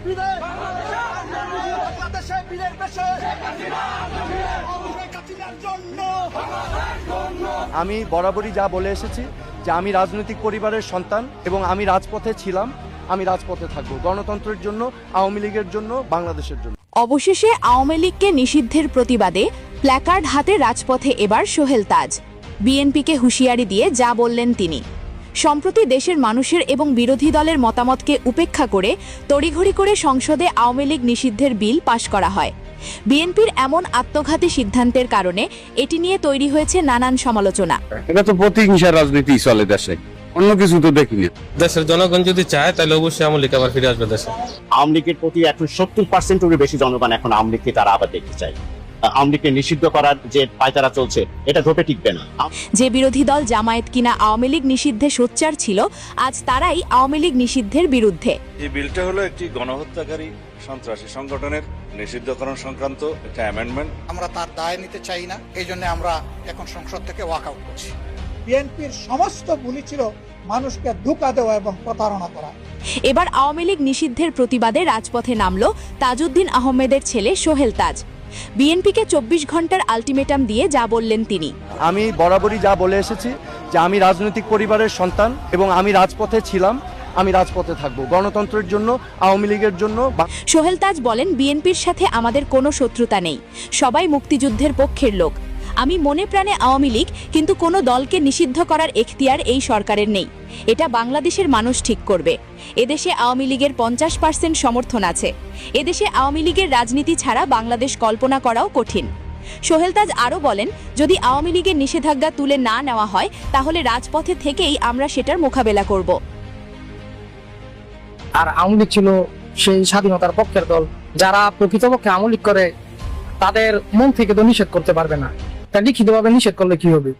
ফিরে বাংলাদেশে বীরের বেশে জন্য আমি বরাবরই যা বলে এসেছি যে আমি রাজনৈতিক পরিবারের সন্তান এবং আমি রাজপথে ছিলাম, আমি রাজপথে থাকবো গণতন্ত্রের জন্য, আওয়ামী লীগের জন্য, বাংলাদেশের জন্য। অবশেষে আওয়ামী লীগকে নিষিদ্ধের প্রতিবাদে প্ল্যাকার্ড হাতে রাজপথে এবার সোহেল তাজ। বিএনপিকে হুঁশিয়ারি দিয়ে যা বললেন তিনি। সম্প্রতি দেশের মানুষের এবং বিরোধী দলের মতামতকে উপেক্ষা করে তড়িঘড়ি করে সংসদে আওয়ামী লীগ নিষিদ্ধের বিল পাশ করা হয়। বিএনপির এমন আত্মঘাতী সিদ্ধান্তের কারণে এটি নিয়ে তৈরি হয়েছে নানান সমালোচনা। এটা তো প্রতিহিংসার রাজনীতি চলে দেশে, অন্য কিছু তো দেখিনি। দেশের জনগণ যদি চায় তাহলে অবশ্যই আওয়ামী লীগ আবার ফিরে আসবে দেশে। আওয়ামী লীগের প্রতি এখন 70%-এর বেশি জনগণ এখন আওয়ামী লীগকে তারা আবার দেখতে চায়। আওয়ামী লীগকে নিষিদ্ধ করার যে পায়তারা চলছে এটা ধোপে টিকবে না। যে বিরোধী দল জামায়াত কিনা আওয়ামী লীগ নিষিদ্ধে সোচ্চার ছিল, আজ তারাই আওয়ামী লীগ নিষিদ্ধের বিরুদ্ধে। এই বিলটা হলো একটি গণহত্যাকারী সন্ত্রাসী সংগঠনের নিষিদ্ধকরণ সংক্রান্ত একটা অ্যামেন্ডমেন্ট। আমরা তার দায় নিতে চাই না, এই জন্য আমরা এখন সংসদ থেকে ওয়াক আউট করছি। বিএনপির সমস্ত বুলি ছিল মানুষকে ধোঁকা দেওয়া এবং প্রতারণা করা। এবার আওয়ামী লীগ নিষিদ্ধের প্রতিবাদে রাজপথে নামল তাজউদ্দিন আহমেদের ছেলে সোহেল তাজ। বিএনপিকে 24 ঘন্টার আলটিমেটাম দিয়ে যা বললেন তিনি। আমি বরাবরই যা বলে এসেছি যে আমি রাজনৈতিক পরিবারের সন্তান এবং আমি রাজপথে ছিলাম, আমি রাজপথে থাকবো গণতন্ত্রের জন্য, আওয়ামী লীগের জন্য। সোহেল তাজ বলেন, বিএনপির সাথে আমাদের কোনো শত্রুতা নেই, সবাই মুক্তিযুদ্ধের পক্ষের লোক। আমি মনে প্রাণে আওয়ামী লীগ, কিন্তু কোনো দলকে নিষিদ্ধ করার এখতিয়ার এই সরকারের নেই। এটা বাংলাদেশের মানুষ ঠিক করবে। এদেশে আওয়ামী লীগের 50% সমর্থন আছে। এদেশে আওয়ামী লীগের রাজনীতি ছাড়া বাংলাদেশ কল্পনা করাও কঠিন। সোহেল তাজ আরও বলেন, যদি আওয়ামী লীগের নিষেধাজ্ঞা তুলে না নেওয়া হয় তাহলে রাজপথে থেকেই আমরা সেটার মোকাবেলা করব। আর আওয়ামী লীগ ছিল সেই স্বাধীনতার পক্ষের দল। যারা প্রকৃতপক্ষে আওয়ামী লীগ করে তাদের মন থেকে তো নিষেধ করতে পারবে না, তা লিখিতভাবে নিষেধ করলে কি হবে?